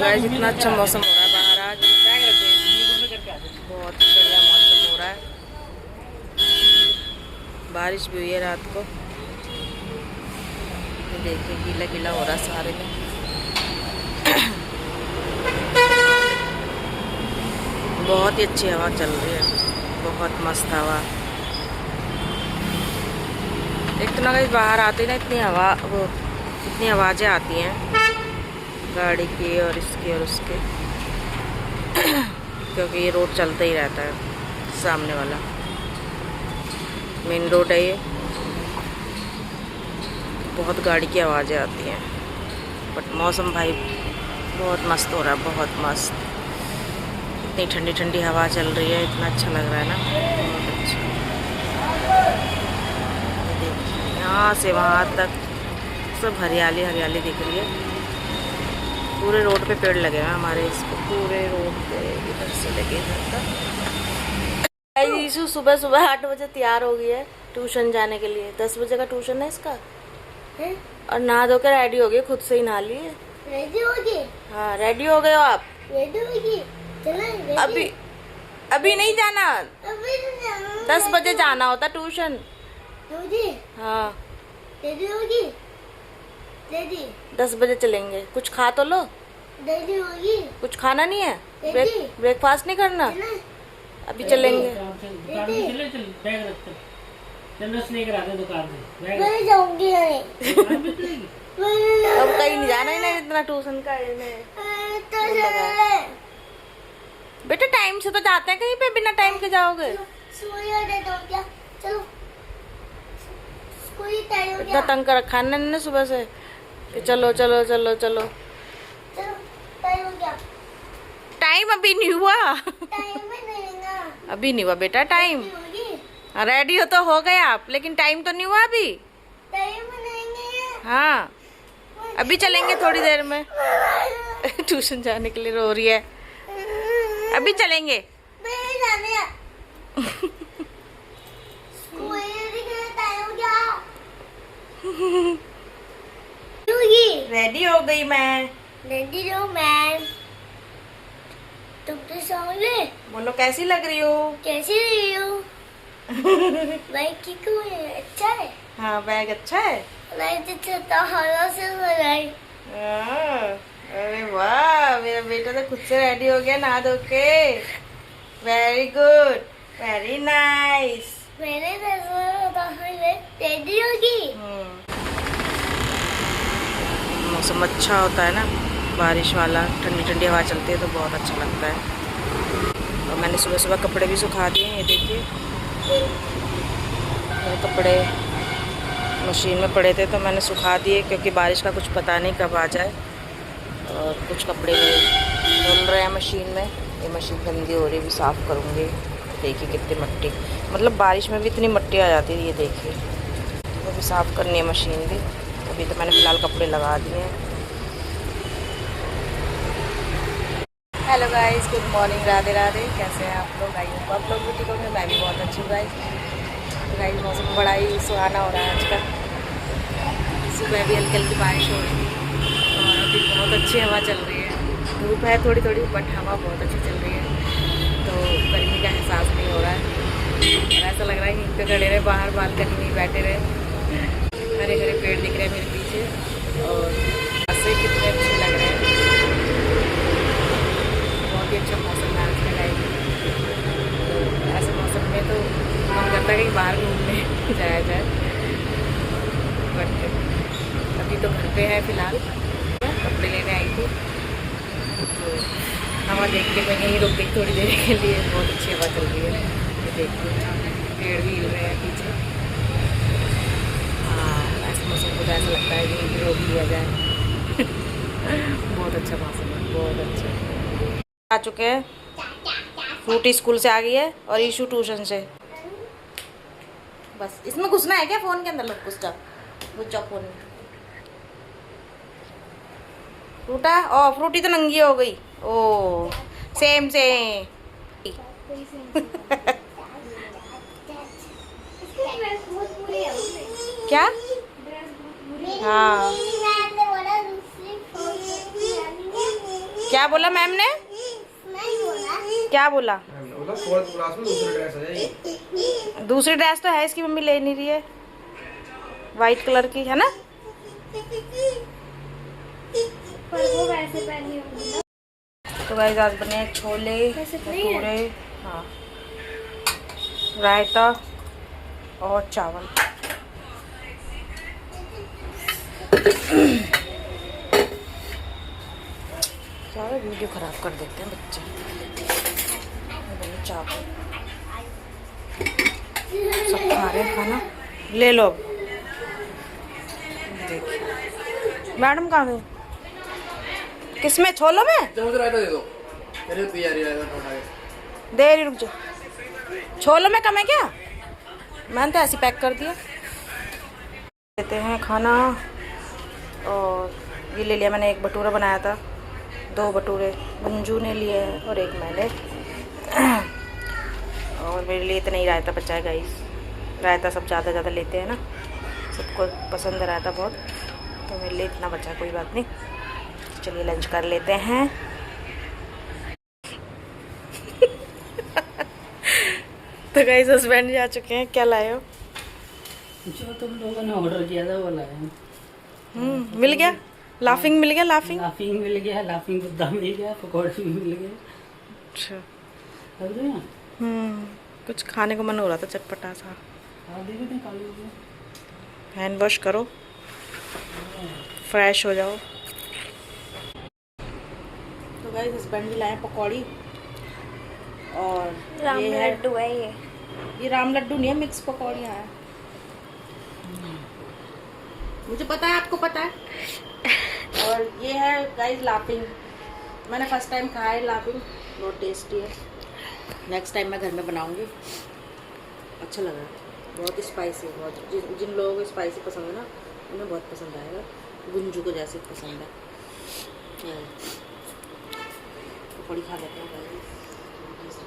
Guys इतना अच्छा मौसम हो रहा है बाहर आज, बहुत बढ़िया मौसम हो रहा है। बारिश भी हुई है रात को, ये देखिए गीला गीला हो रहा है सारे में। बहुत ही अच्छी हवा चल रही है, बहुत मस्त हवा। एक तो ना गाइस बाहर आते ना इतनी हवा, वो इतनी आवाज़ें आती हैं गाड़ी की और इसकी और उसके क्योंकि ये रोड चलता ही रहता है, सामने वाला मेन रोड है ये, बहुत गाड़ी की आवाज़ें आती हैं। बट मौसम भाई बहुत मस्त हो रहा है, बहुत मस्त। इतनी ठंडी ठंडी हवा चल रही है, इतना अच्छा लग रहा है ना, बहुत अच्छा। यहाँ से वहाँ तक सब हरियाली हरियाली दिख रही है। पूरे रोड पे पेड़ लगे हैं हमारे, इसको पूरे रोड पे इधर से लगे हैं। यीशु सुबह सुबह 8 बजे तैयार हो गई है ट्यूशन जाने के लिए। 10 बजे का ट्यूशन है इसका है? और नहा धो के रेडी हो गई, खुद से ही नहा ली है। रेडी हो गई? हाँ रेडी हो गए हो आप? रेडी हो गई? चलो अभी नहीं जाना, अभी तो जाना। 10 बजे जाना होता ट्यूशन। हाँ रेडी होगी? रेडी 10 बजे चलेंगे। कुछ खा तो लो। रेडी होगी? कुछ खाना नहीं है? रेडी? ब्रेकफास्ट नहीं करना? अभी चलेंगे। दुकान में चल बैग रख चल, रस लेकर आते दुकान से। मैं जाऊंगी नहीं। अब कहीं नहीं जाना ही नहीं, इतना ट्यूशन का तो चले। बेटा टाइम से तो जाते हैं, कहीं पे बिना टाइम के जाओगे? सोया दे दो क्या? चलो कोई टाइम हो इतना गया। तंग कर रखा है ने सुबह से कि चलो चलो चलो चलो। चलो टाइम हो गया। टाइम अभी नहीं हुआ। टाइम में नहीं ना। अभी नहीं हुआ बेटा टाइम। होगी? रेडी हो तो हो गए आप, लेकिन टाइम तो नहीं हुआ अभी। टाइम में नहीं है। हाँ अभी चलेंगे थोड़ी देर में। ट्यूशन जाने के लिए रो रही है। अभी चलेंगे। मैं जाने हैं। स्कूल का टाइम हो गया। होगी? रेडी हो गई मैं। रेडी हो मैं। तुम तो सोले। बोलो कैसी लग रही हो? कैसी रही हो? भाई की को अच्छा है? हाँ बैग अच्छा है। मैं तो छता हरा से लगाई। अरे वाह, मेरा बेटा तो खुद से रेडी हो गया नहा धो के। Very good, very nice. मैंने रेडी होगी? मौसम अच्छा होता है ना, बारिश वाला, ठंडी ठंडी हवा चलती है तो बहुत अच्छा लगता है। और मैंने सुबह सुबह कपड़े भी सुखा दिए। ये देखिए मेरे कपड़े मशीन में पड़े थे तो मैंने सुखा दिए, क्योंकि बारिश का कुछ पता नहीं कब आ जाए। और कुछ कपड़े धुल रहे हैं मशीन में। ये मशीन गंदी हो रही है, भी साफ़ करूँगी। देखिए कितनी मट्टी, मतलब बारिश में भी इतनी मट्टी आ जाती है। ये देखिए तो भी साफ़ करनी है मशीन भी। अभी तो मैंने फ़िलहाल कपड़े लगा दिए हैं। Hello guys, good morning, Radhe Radhe. कैसे हैं आप लोग? आई होप आप लोग भी ठीक होंगे। मैं भी बहुत अच्छी हूँ गाइस। तो गाइस मौसम बड़ा ही सुहाना हो रहा है आज का। सुबह भी हल्की हल्की बारिश हो रही थी और अभी बहुत अच्छी हवा चल रही है। धूप है थोड़ी थोड़ी, बट हवा बहुत अच्छी चल रही है, तो गर्मी का एहसास नहीं हो रहा है। और ऐसा लग रहा है कि खड़े रहे बाहर, बालकनी में बैठे रहे। हरे हरे पेड़ दिख रहे हैं मेरे पीछे और ऐसे कितने अच्छे लग रहे हैं। बहुत ही अच्छा मौसम है आज का टाइम। तो ऐसे मौसम में तो मन करता है कहीं बाहर घूमने जाया जाए, बट अभी तो घर पे है फ़िलहाल। कपड़े लेने आई थी तो हवा देख के मैं यहीं रुक गई थोड़ी देर के लिए। बहुत अच्छी हवा चल रही है। ये देखिए पेड़ भी हिल रहे हैं पीछे। हाँ ऐसे मौसम को तो ऐसा लगता है कि रोक लिया जाए। बहुत अच्छा मौसम है, बहुत अच्छा। आ चुके हैं, फ्रूटी स्कूल से आ गई है और ईशू ट्यूशन से। बस इसमें घुसना है क्या? फ़ोन के अंदर लोग घुस जाओ फ़ोन में। फ्रूटा ओ फ्रूटी तो नंगी हो गई। ओ सेम से क्या? हाँ क्या बोला मैम ने? नहीं बोला। क्या बोला? बोला फोर्थ क्लास में दूसरी ड्रेस आ जाएगी। दूसरी ड्रेस तो है, इसकी मम्मी ले नहीं रही है, वाइट कलर की है ना। पर वो वैसे पहनी होगी ना। तो गाइस आज बने छोले वैसे तो नहीं है। भटूरे, हाँ, रायता और चावल। सारा वीडियो खराब कर देते हैं बच्चे। चावल सब खा रहे हैं खाना, ले लो अब। देखिए मैडम कहाँ गई? किसमें? छोलों में? चलो मुझे रायता दे दो, मेरे पी आ रही है रायता उठा के। दे रही, रुक जाओ। छोलों में कम है क्या? मैंने तो ऐसे पैक कर दिया। देते हैं खाना। और ये ले लिया मैंने, एक भटूरा बनाया था, 2 भटूरे गुंजू ने लिए हैं और एक मैंने। और मेरे लिए इतना ही रायता बचा है गाइस। रायता सब ज़्यादा लेते हैं ना, सबको पसंद है रायता बहुत, तो मेरे लिए इतना बचा, कोई बात नहीं। चलिए लंच कर लेते हैं। तो गाइस हस्बैंड जा चुके हैं। क्या लाए हो? जो तुम लोगों ने ऑर्डर किया था वो लाया। मिल गया? लाफिंग मिल गया? लाफिंग लाफिंग मिल गया, लाफिंग बुद्धा मिल गया, पकौड़े भी मिल गए। अच्छा। लग रहे हैं? कुछ खाने को मन हो रहा था चटपटा सा। हाँ दे देते हैं, खा लीजिए। हैंड वॉश करो, फ्रेश हो जाओ। तो गाइस हस्बैंड भी लाए पकौड़ी, और राम ये है, लड्डू है ये राम लड्डू नहीं है, मिक्स पकौड़ियाँ हैं। मुझे पता है, आपको पता है। और ये है गाइस लाफिंग, मैंने फर्स्ट टाइम खाया है लाफिंग, बहुत टेस्टी है। नेक्स्ट टाइम मैं घर में बनाऊंगी। अच्छा लग रहा है, बहुत स्पाइसी है, बहुत। जिन लोगों को स्पाइसी पसंद है ना, उन्हें बहुत पसंद आएगा। गुंजू को जैसे पसंद है। पकौड़ी खा लेते हैं गाइस।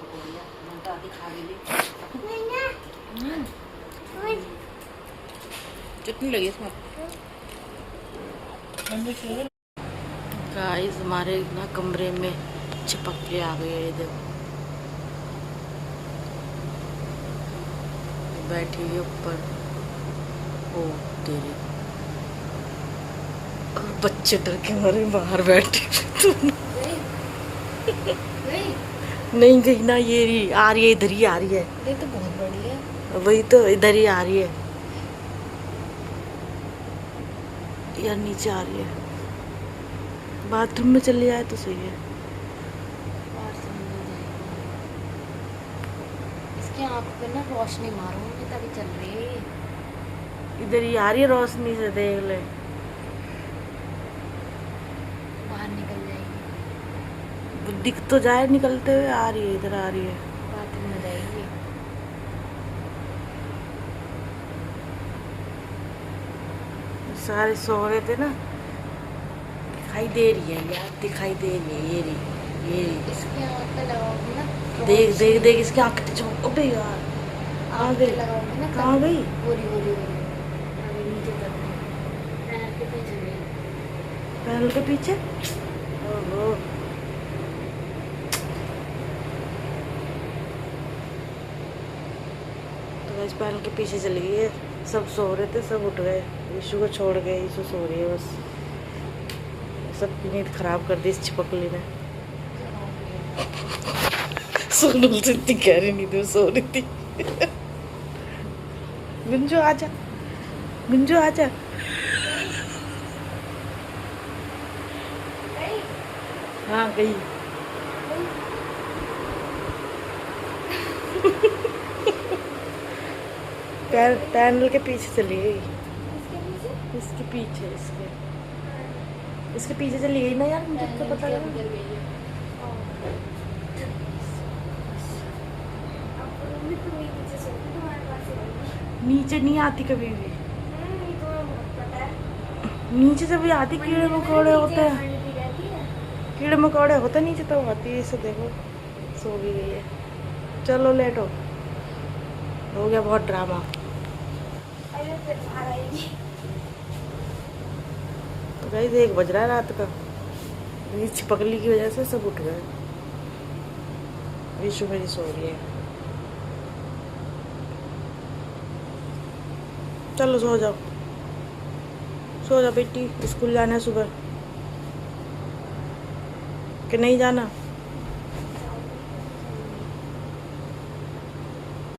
पकौड़ियाँ मैंने तो आधी खा ली। चटनी लगी इसमें गाइस। हमारे ना कमरे में चिपक के आ गई है, ये देखो, बैठी है ऊपर। ओ तेरी, और बच्चे डर के मारे बाहर बैठे। नहीं गई ना, ये रही, आ रही है, इधर ही आ रही है। ये तो बहुत बड़ी है। वही तो, इधर ही आ रही है यार, नीचे आ रही है। बाथरूम में चली जाए तो सही है। इसकी आँख पे ना रोशनी मारूंगी तभी चल रही है। इधर ही आ रही है रोशनी से, देख ले। बाहर निकल जाएगी, दिख तो जाए निकलते हुए, आ रही है, इधर आ रही है। बाथरूम में जाएगी। सारे सो रहे थे ना, दिखाई दे रही है यार, दिखाई दे रही है। ये रही, ये रही। इसकी आँख पे लगाऊंगी ना, देख देख देख, इसकी आँख कितनी चमक। अबे यार, आ गई। लगाऊंगी ना, कहाँ गई? पूरी अभी नीचे तक पैर के पीछे गई। पैनल के पीछे। ओहो, तो इस पैनल के पीछे चली गई है। सब सो रहे थे, सब उठ गए, यीशु को छोड़ गए। यीशु सो रही है बस। सबकी नींद खराब कर दी इस चिपकली ने। सोनू से इतनी गहरी नींद में सो रही थी। गुंजू आजा, गुंजू आजा। हाँ गई। पैनल के पीछे चली गई। इसके पीछे, इसके पीछे चली गई ना यार, मुझे तो पता लगा। नीचे नहीं आती कभी भी, नीचे जब भी आती कीड़े मकोड़े होते हैं, कीड़े मकोड़े होते नीचे तो आती है। इसे देखो, सो भी गई है। चलो लेटो, हो गया बहुत ड्रामा। तो गाइस 1 बज रहा है रात का। ये छिपकली की वजह से सब उठ गए। विशु मेरी सो रही है। चलो सो जाओ, सो जाओ बेटी, स्कूल जाना है सुबह कि नहीं जाना।